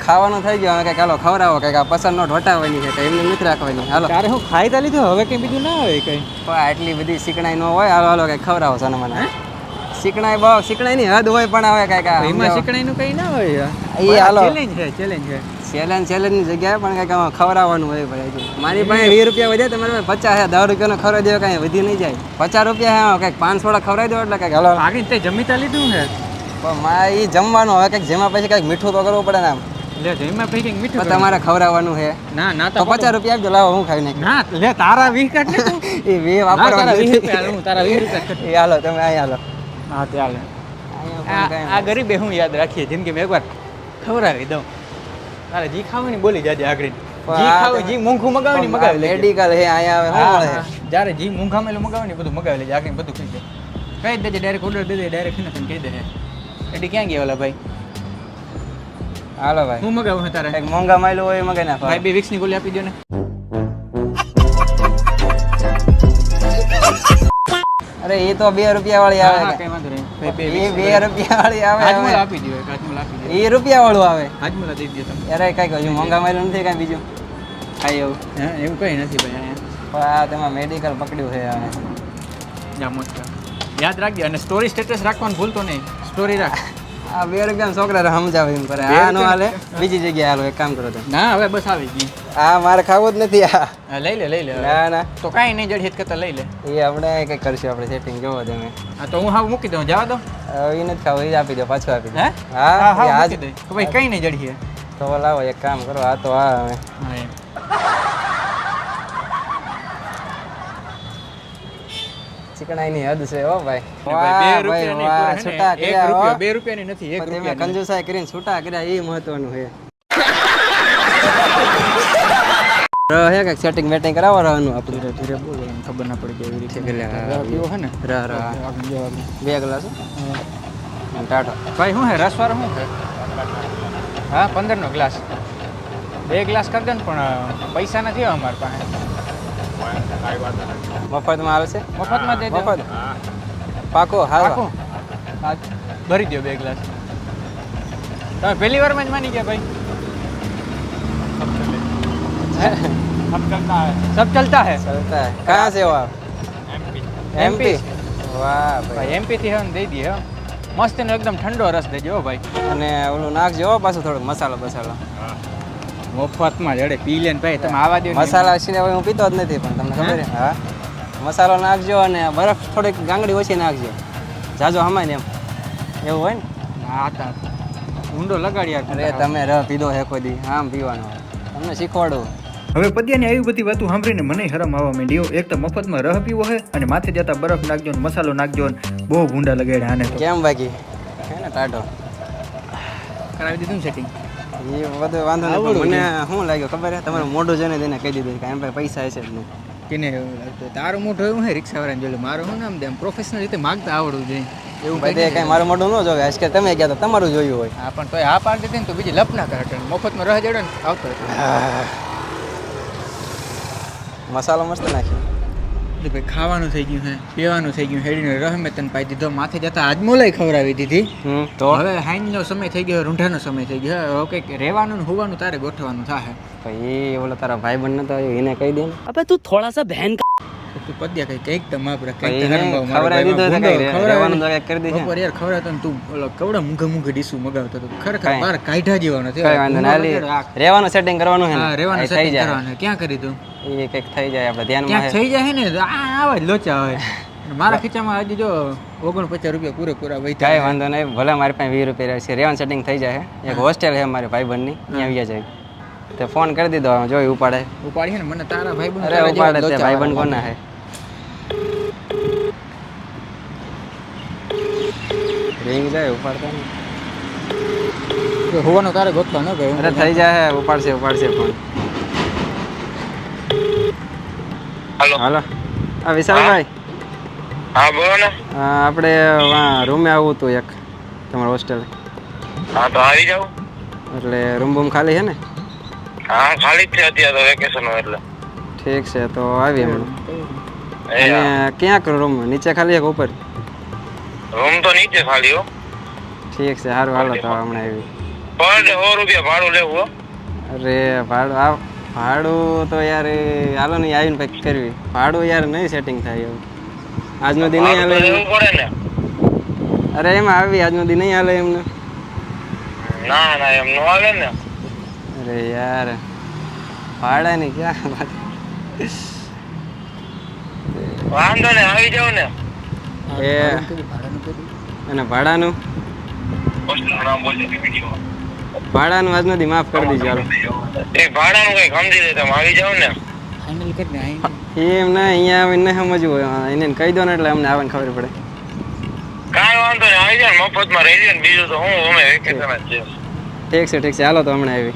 ખાવાનું થઈ ગયું હવે કંઈક હાલો ખવડાવો કંઈક આ પસંદ નોટ વટાવવાની છે કંઈ એમને નથી રાખવાની હાલો તારે હું ખાઈ તા લીધું હવે કંઈ બીજું ના હોય કંઈ પણ આટલી બધી શીકણાઈ ન હોય હાલો હાલો કંઈક ખવડાવો છે મને શીકણાઈ બહુ શીકણાઈની હદ હોય પણ હવે કંઈક એમાં શીખણાઈનું કંઈ ના હોય એ હાલો ચેલેન્જ છે ચેલેન્જની જગ્યાએ પણ કંઈક આમાં ખવડાવવાનું હોય ભાઈ મારી પાસે 20 રૂપિયા વધ્યા તમારે 50 10 રૂપિયાનો ખવડાવી દેવો કાંઈ વધી નહીં જાય 50 રૂપિયા કંઈક 500 ખવડાવી દો એટલે કંઈક હાલો આગળ તે જમી તા લીધું છે પણ મારે એ જમવાનું હવે કંઈક જેમાં પછી કંઈક મીઠું તો કરવું પડે ને આમ લે જઈમાં પછી કંઈક મીઠું તો તમારે ખવડાવવાનું છે ના ના તો 50 રૂપિયા આપજો લાવો હું ખાઈ નાખી ના લે તારા 20 કાઢ ને તું એ વે વાપરવાનું તારા 20 રૂપિયા હું તારા 20 રૂપિયા કાઢ એ હાલો તમે અહીં હાલો હા ચાલે આ ગરીબે હું યાદ રાખીએ જિંદગીમાં એકવાર ખવડાવી દઉં તારે જી ખાવું ને બોલી જાજે આગળ જી ખાવું જી મૂંઘું મગાવે ને મગાવી લેજે મેડિકલ હે અહીંયા આવે શું મળે જ્યારે જી મૂંઘા મેલું મગાવે ને બધું મગાવી લેજે આગળ બધું ખાઈ દે કહી દેજે ડાયરેક્ટ ઓર્ડર દે દે ડાયરેક્ટ ને કઈ દે એડી ક્યાં ગયા ઓલા ભાઈ હાલો ભાઈ હું મગાવું છું તારે એક મોંઘા માયલું હોય એ મગાઈ નાખો ભાઈ બે વિક્સની ગોળી આપી દો ને. અરે એ તો 2 રૂપિયા વાળી હા, આવે કઈ વાંધો નહીં ભાઈ બે એ 2 રૂપિયા વાળી આવે હાજમોલા હવે. આપી દો એક હાજમોલા આપી દો. એ રૂપિયા વાળું આવે હાજમોલા દઈ દો તમે. અરે કઈ હજુ મોંઘા માયલું નથી કાંઈ બીજું ખાઈ એવું હા એવું કઈ નથી ભાઈ અહીંયા. પણ આ તેમાં મેડિકલ પકડ્યું છે હવે જા મોજ કર. યાદ રાખજે અને સ્ટોરી સ્ટેટસ રાખવાનું ભૂલતો નહીં. સ્ટોરી રાખ. આ 2 રૂપિયા છોકરા સમજાવે એમ કરે આ નો હાલે બીજી જગ્યાએ હાલો એક કામ કરો તમે ના હવે બસ આવી ગઈ. આ મારે ખાવું જ નથી આ હા, લઈ લે હવે. ના ના તો કાંઈ નહીં જડ હિત કરતા લઈ લે. એ આપણે કંઈક કરશું આપણે સેટિંગ જોવો તમે હા તો હું હાવ મૂકી દઉં જવા દો. હવે એ નથી ખાવું એ આપી દો પાછું આપી દો હે હા હાવ એ આજ મૂકી દઈ. તો ભાઈ કઈ નહીં જડીએ. તો લાવો એક કામ કરો આ તો આ હવે હા એમ. ચીકણાઈની હદ છે હો ભાઈ ભાઈ, બે વાહ રૂપિયા ભાઈ નહીં, વાહ પૂરા હે ને? છૂટા એક કર્યા રૂપિયો, હો 2 રૂપિયાની નથી, 1 પણ તમે રૂપિયાની. કંજુસાઈ કરીને છૂટા કર્યા એ મહત્વનું છે હે કે સેટિંગ વેટિંગ કરાવો રહેવાનું આપણે ધીરે ધીરે બોલો એમ ખબર ના પડી જાય એવી રીતે. ઠીક છે, રવા પીવો હે ને રા રા આગળ જાઓ આગળ. 2 ગ્લાસ ટાટો ભાઈ શું હે રસવાળો શું છે? હા 15 નો ગ્લાસ. 2 ગ્લાસ કરી દે ને પણ પૈસા નથી હવે અમારી પાસે. મફતમાં આવશે મફતમાં દે દો. મફત પાકો હા પાકું? હા ભરી દો 2 ગ્લાસ. તમે પહેલી વારમાં જ માની ગયા ભાઈ? सब चलता है. चलता है कहाँ से हो आप एमपी वाह ભાઈ भाई એમપી થી હવે દઈ દઈએ હો. મસ્ત એનો એકદમ ઠંડો રસ દેજો હો ભાઈ. અને ઓલું નાખજો હો પાછું થોડુંક મસાલો બસાલો મફતમાં જડે પી લે ને ભાઈ તમે આવા દો ને. મસાલા સિવાય હું પીતો જ નથી પણ તમને ખબર છે હા મસાલો નાખજો અને બરફ થોડીક ગાંગડી ઓછી નાખજો જાજો હમાય ને એમ એવું હોય ને હા તા ઊંડો લગાડી યાર. અરે તમે રહ પીધો હે કોઈ દી આમ પીવાનો હોય. તમને શીખવાડું હવે પદ્યાની આવી બધી વાતો સાંભળીને મને હરમ આવવા માંડ્યો. એક તો મફતમાં રહ પીવો છે અને માથે જતા બરફ નાખજો ને મસાલો નાખજો ને બહુ ભૂંડા લગાડ્યા આને તો. કેમ બાકી હે ને ટાટો કરાવી દીધું ને સેટિંગ. એ બધું વાંધો નહીં પણ મને શું લાગ્યું ખબર છે તમારું મોઢું જોઈને તેને કહી દીધું કે એમ પૈસા હશે જ નહીં કેને તારું મોઢું એવું હે રિક્ષાવાળાને જોડે મારું શું નામ દે આમ પ્રોફેશનલ રીતે માગતા આવડવું જોઈએ એવું બધે કંઈ કઈ મારું મોઢું ન જોવે આજકાલ તમે ગયા તો તમારું જોયું હોય હા પણ તોય હા પાડી દીધી ને તો બીજી લપ ના કરે મફતમાં રહ જડે ને આવતો હતો. મસાલો મસ્ત નાખ્યો એટલે ભાઈ ખાવાનું થઈ ગયું હે પીવાનું થઈ ગયું હેડીને રહમે તને પાઈ દીધો માથે જતા આજમોલાઈ ખવડાવી દીધી. તો હવે હાઈનનો સમય થઈ ગયો રૂંઢાનો સમય થઈ ગયો હવે કંઈક રહેવાનું ને હોવાનું તારે ગોઠવાનું થાય. ભાઈ ઓલો તારા ભાઈ બંધ નતો આવ્યો એને કહી દે ને તું પદ્યા કઈ તો માપરા ભાઈ એને ખવડાવી દીધો તો કઈ રહેવાનું તો કઈ કરી દેજે બપોર યાર ખવડાવતો ને તું ઓલો કવડા મૂંઘા ડીશું મગાવતો હતો ખરેખર બાર કાઢા જેવો નથી. કઈ વાંધો નહીં હાલી રહેવાનું સેટિંગ કરવાનું છે હા ને રહેવાનું એ થઈ સેટિંગ જાય કરવાનું ક્યાં કરી તું એ કંઈક થઈ જાય આપણે ધ્યાનમાં ક્યાંક થઈ જાય ને તો આવા જ લોચા હોય અને મારા ખીચામાં હજી જો 49 રૂપિયા પૂરેપૂરા વહી કાંઈ વાંધો નહીં ભલે મારી પાસે 20 રૂપિયા રહેશે રહેવાનું સેટિંગ થઈ જાય એક હોસ્ટેલ છે મારી ભાઈબંધની ત્યાં આવી જાય તે ફોન કરી દીધો જોઈ ઉપાડે ઉપાડી ને મને તારા ભાઈ અરે ઉપાડે તે ભાઈબંધ કોના હે રિંગ જાય ઉપાડતા નહીં હોવાનો તારે ગોતવા ન ગયો અરે થઈ જાય ઉપાડશે ફોન હાલો આ વિશાલભાઈ હા બોલો ને. આપણે રૂમે આવવું હતું એક તમારા હોસ્ટેલ હા તો આવી જાવ. એટલે રૂમ બૂમ ખાલી છે ને હા ખાલી જ છે અત્યારે તો વેકેશન હોય એટલે. ઠીક છે તો આવીએ હમણાં એ અને ક્યાં કરો રૂમ નીચે ખાલી એક ઉપર રૂમ તો નીચે ખાલી હો. ઠીક છે સારું હાલો તો હમણાં આવી પર ડે 100 રૂપિયા ભાડું લેવું હો. અરે ભાડું તો યાર હાલો નહીં આવીને પછી કરવી ભાડું યાર નહીં સેટિંગ થાય એવું આજનો દી નહીં હાલે લેવું પડે ને. અરે એમાં આવી આજનો દી નહીં હાલે એમને ના ના એમ નો હાલે ને. અરે યાર ભાડાની ક્યાં વાત વાંધો ને આવી જાવ ને. એ અને ભાડાનું હોસ્ટેલનું નામ બોલજો વિડીયોમાં. ભાડાનું આજનો દી માફ કરી દીજો હાલો એ ભાડાનું કઈ સમજી લે તમે આવી જાવ ને. ફાઇનલ કરી ને એમ ના અહીંયા આવીને ન સમજવું હોય એને કહી દો ને એટલે અમને આવવાની ખબર પડે કાંઈ વાંધો નહીં આવી જાય ને મફતમાં રહી જાય ને બીજું તો હું અમે વેકેશન જ છે. ઠીક છે હાલો તો હમણાં આવી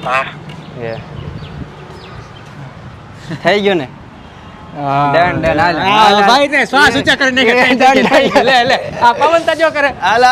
હા એ થઈ ગયું ને ડન હાલ ભાઈ ને શ્વાસ ઊંચા કરીને લે લે આ પવન તાજો કરે હાલ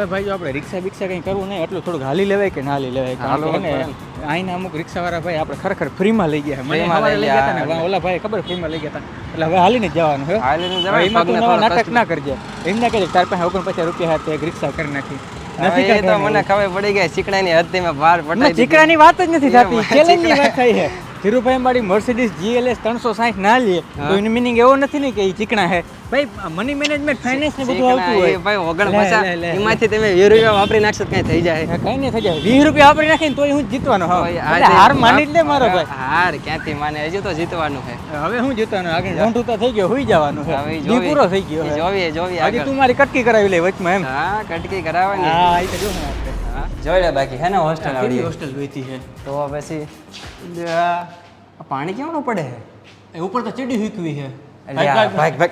હવે ભાઈ જો આપણે રિક્ષા બિક્ષા કંઈ કરવું નહીં, એટલું થોડુંક હાલી લેવાય કે ના હાલી લેવાય? કારણ હાલવું કે જ એને અહીંના અમુક રિક્ષાવાળા ભાઈ આપણે ખરેખર ફ્રીમાં લઈ ગયા. મને ફ્રીમાં સવારે લઈ લઈ ગયા હતા ગયા. ને ઓલા ભાઈ ખબર ફ્રીમાં લઈ ગયા હતા, એટલે હવે હાલીને જ જવાનું છે. હાલીને હવે જવાય, એમાં તું પગને નવા થોડો નાટક કષ્ટ. ના કરજે. એમ ના કહેજે 450 રૂપિયા હાથે એક રિક્ષા કરી નાખી. નથી હવે એ તો કરતા મને ખબર પડી ગઈ ચીકણાની હદથી મેં બહાર પટાઈ દીધી. ચીકરાની વાત જ નથી થતી, એમાં ચેલેન્જની વાત થઈ છે. ધીરુભાઈ મારી મર્સિડીઝ GLS 360 ના લે તો એનો મિનિંગ એવો નથી ને કે એ ચીકણા છે. ભાઈ મની મેનેજમેન્ટ ફાઇનાન્સ ને બધું આવતું ચીકણા એ હોય. ભાઈ લે, 49 લે. એમાંથી તમે 20 રૂપિયા વાપરી નાખશો તો કઈ થઈ જાય. કઈ નહીં થઈ જાય. 20 રૂપિયા વાપરી નાખીને તોય હું જીતવાનો હા. ભાઈ, એટલે આજે હાર માની જ લે મારો ભાઈ. હાર ક્યાંથી માને, હજુ તો જીતવાનું છે. હવે હું જીતવાનો, આગળ રોંઢું તો થઈ ગયો, હુઈ જવાનું છે. હવે ઈ દી પૂરો થઈ ગયો ઈ છે. જોવીએ હજી આગળ. તું મારી કટકી કરાવી લે વચમાં એમ. હા કટકી કરાવે ને. હા એ તો જો ને આપણે. હા, જોઈ લે બાકી હે ને હોસ્ટેલ કેટલી આવડી. હોસ્ટેલ જોઈતી છે. તો પછી આ પાણી કેમનું પડે છે? એ ઉપર તો ચીડી હુકવી છે. અલ્યા, ભાગ ભાગ.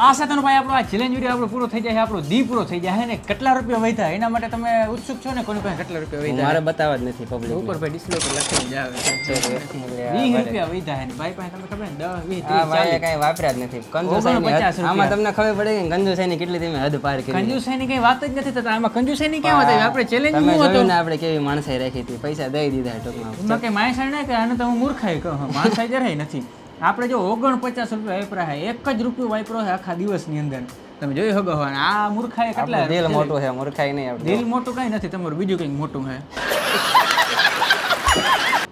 આ સાથેનો ભાઈ આપણો આ ચેલેન્જ વિડીયો આપણો પૂરો થઈ જાય છે, આપણો દી પૂરો થઈ જાય છે ને કેટલા રૂપિયા વધ્યા એના માટે તમે ઉત્સુક છો ને? કોની પાસે કેટલા રૂપિયા વધ્યા? મારે બતાવવા જ નથી પબ્લિક ઉપર ભાઈ ડિસ્પ્લે પર લખેલું જ આવે છે. 20 રૂપિયા વધ્યા છે ને ભાઈ પાસે તમે ખબર ને 10 20 હા 30 ભાઈ 40 કઈ વાપર્યા જ નથી. કંજુસાઈની 49 હદ- આમાં તમને ખબર પડે કે કંજુસાઈની કેટલી તમે હદ પાર કરી. કંજુસાઈની કઈ વાત જ નથી થતા. આમાં કંજુસાઈની કેમ હતી? આપણે ચેલેન્જ તમે શું હતો? જોયું ને આપણે કેવી માણસાઈ રાખી હતી, પૈસા દઈ દીધા ટૂંકમાં. એમાં કઈ માણસાઈ ના કે આને તો હું મૂર્ખાઈ કહું. માણસાઈ જરાય નથી. આપણે જો 49 રૂપિયા વાપરા છે, એક જ રૂપિયો વાપરો છે આખા દિવસની અંદર. તમે જોઈ શકો છો. અને આ મૂર્ખાઈ કેટલા આપણું દિલ મોટું છે, મૂર્ખાઈ નહીં આપણે. દિલ મોટું કઈ નથી, તમારું બીજું કંઈક મોટું છે.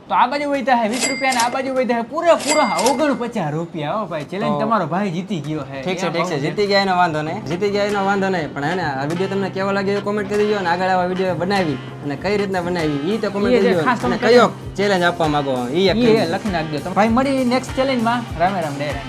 તો આ બાજુ વધ્યા છે 20 રૂપિયા ને આ બાજુ વધ્યા છે પૂરેપૂરા 49 રૂપિયા. હો ભાઈ ચેલેન્જ તમારો ભાઈ જીતી ગયો છે. ઠીક છે ઠીક છે, જીતી ગયા એનો વાંધો નહીં, જીતી ગયા એનો વાંધો નહીં. પણ હે ને આ વિડીયો તમને કેવો લાગ્યો એ કોમેન્ટ કરી દો, અને આગળ આવા વિડીયો બનાવી અને કઈ રીતના બનાવી એ તો કોમેન્ટ એ જે કરી ખાસ દો, અને તમે કયો ચેલેન્જ આપવા માંગો એ એ લખી નાખજો. તમે ભાઈ મળી નેક્સ્ટ ચેલેન્જમાં. રામે રામ ડેરા.